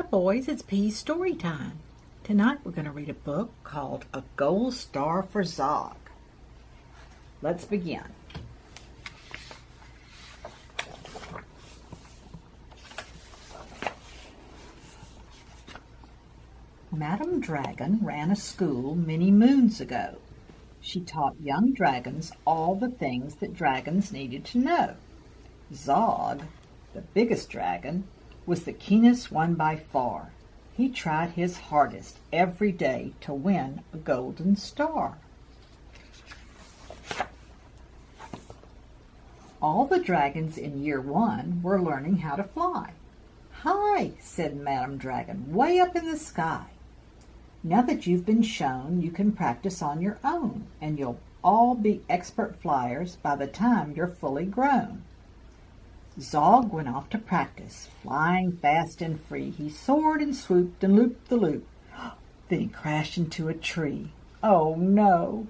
Hi boys, it's Pea's story time. Tonight we're going to read a book called A Gold Star for Zog. Let's begin. Madam Dragon ran a school many moons ago. She taught young dragons all the things that dragons needed to know. Zog, the biggest dragon, was the keenest one by far. He tried his hardest every day to win a golden star. All the dragons in year 1 were learning how to fly. "Hi," said Madam Dragon, "way up in the sky. Now that you've been shown, you can practice on your own, and you'll all be expert flyers by the time you're fully grown." Zog went off to practice, flying fast and free. He soared and swooped and looped the loop. Then he crashed into a tree. Oh no!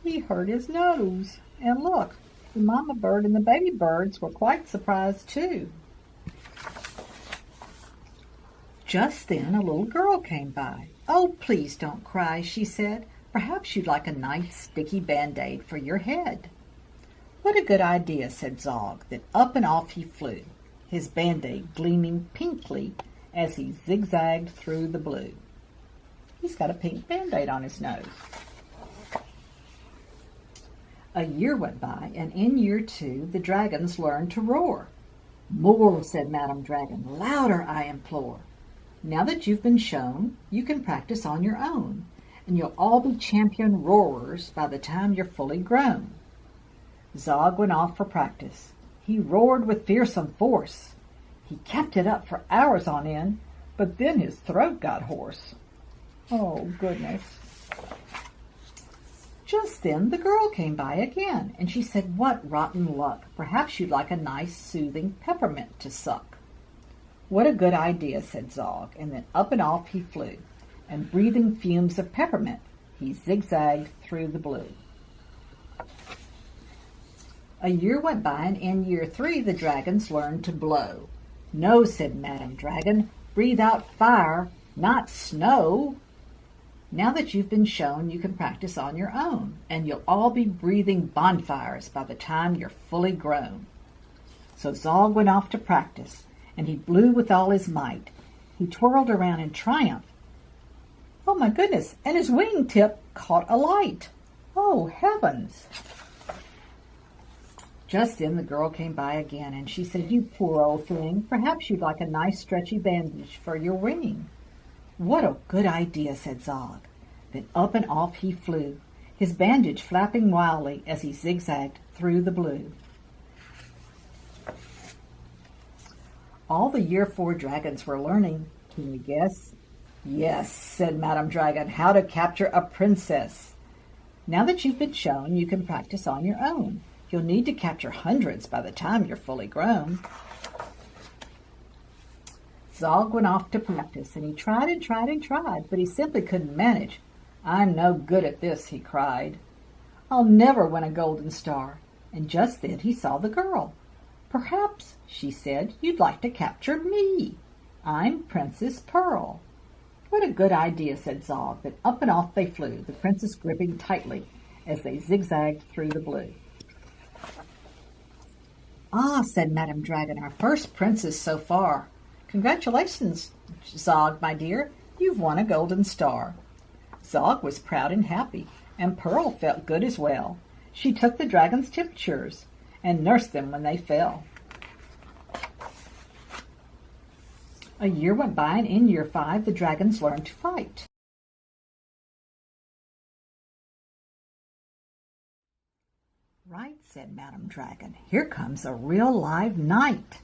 He hurt his nose. And look, the mama bird and the baby birds were quite surprised too. Just then a little girl came by. "Oh, please don't cry," she said. "Perhaps you'd like a nice sticky band-aid for your head." "What a good idea," said Zog. Then up and off he flew, his band-aid gleaming pinkly as he zigzagged through the blue. He's got a pink band-aid on his nose. A year went by, and in year 2 the dragons learned to roar. "More," said Madam Dragon. "Louder, I implore. Now that you've been shown, you can practice on your own, and you'll all be champion roarers by the time you're fully grown." Zog went off for practice. He roared with fearsome force. He kept it up for hours on end, but then his throat got hoarse. Oh, goodness. Just then the girl came by again, and she said, "What rotten luck. Perhaps you'd like a nice, soothing peppermint to suck." "What a good idea," said Zog, and then up and off he flew, and breathing fumes of peppermint, he zigzagged through the blue. A year went by, and in year 3 the dragons learned to blow. "No," said Madam Dragon, "breathe out fire, not snow. Now that you've been shown, you can practice on your own, and you'll all be breathing bonfires by the time you're fully grown." So Zog went off to practice, and he blew with all his might. He twirled around in triumph. Oh my goodness, and his wing tip caught alight. Oh heavens! Just then the girl came by again, and she said, "You poor old thing, perhaps you'd like a nice stretchy bandage for your wing." "What a good idea," said Zog. Then up and off he flew, his bandage flapping wildly as he zigzagged through the blue. All the year 4 dragons were learning, can you guess? "Yes," said Madam Dragon, "how to capture a princess. Now that you've been shown, you can practice on your own. You'll need to capture hundreds by the time you're fully grown." Zog went off to practice, and he tried and tried and tried, but he simply couldn't manage. "I'm no good at this," he cried. "I'll never win a golden star." And just then he saw the girl. "Perhaps," she said, "you'd like to capture me. I'm Princess Pearl." "What a good idea," said Zog. Then up and off they flew, the princess gripping tightly as they zigzagged through the blue. "Ah," said Madam Dragon, "our first princess so far. Congratulations, Zog, my dear. You've won a golden star." Zog was proud and happy, and Pearl felt good as well. She took the dragon's temperatures and nursed them when they fell. A year went by, and in year 5 the dragons learned to fight. "Right," said Madam Dragon. "Here comes a real live knight."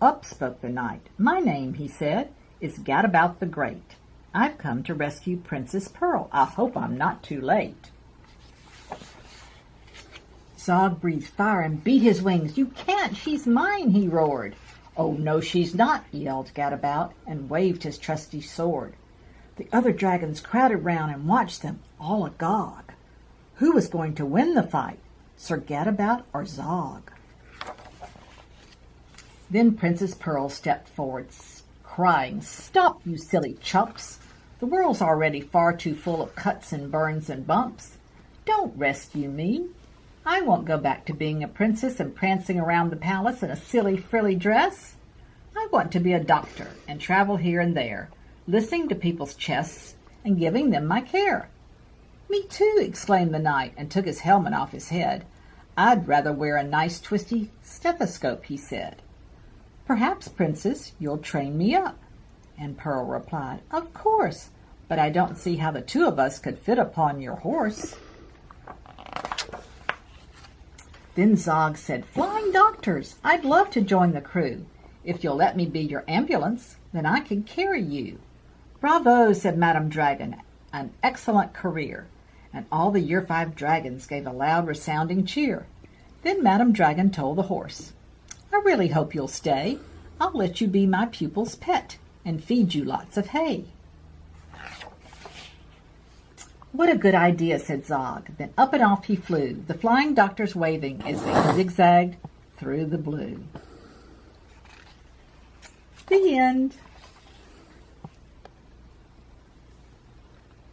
Up spoke the knight. "My name," he said, "is Gadabout the Great. I've come to rescue Princess Pearl. I hope I'm not too late." Zog breathed fire and beat his wings. "You can't! She's mine!" he roared. "Oh, no, she's not!" yelled Gadabout, and waved his trusty sword. The other dragons crowded round and watched them, all agog. Who was going to win the fight, Sir Gadabout or Zog? Then Princess Pearl stepped forward, crying, "Stop, you silly chumps! The world's already far too full of cuts and burns and bumps. Don't rescue me. I won't go back to being a princess and prancing around the palace in a silly frilly dress. I want to be a doctor and travel here and there, listening to people's chests and giving them my care." "Me too," exclaimed the knight, and took his helmet off his head. "I'd rather wear a nice twisty stethoscope," he said. "Perhaps, Princess, you'll train me up." And Pearl replied, "Of course, but I don't see how the two of us could fit upon your horse." Then Zog said, "Flying doctors, I'd love to join the crew. If you'll let me be your ambulance, then I can carry you." "Bravo," said Madame Dragon, "an excellent career." And all the Year 5 dragons gave a loud resounding cheer. Then Madame Dragon told the horse, "I really hope you'll stay. I'll let you be my pupil's pet and feed you lots of hay." "What a good idea," said Zog. Then up and off he flew, the flying doctors waving as they zigzagged through the blue. The end.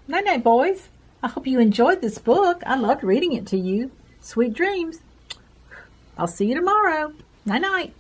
Night-night, boys. I hope you enjoyed this book. I loved reading it to you. Sweet dreams. I'll see you tomorrow. Night-night.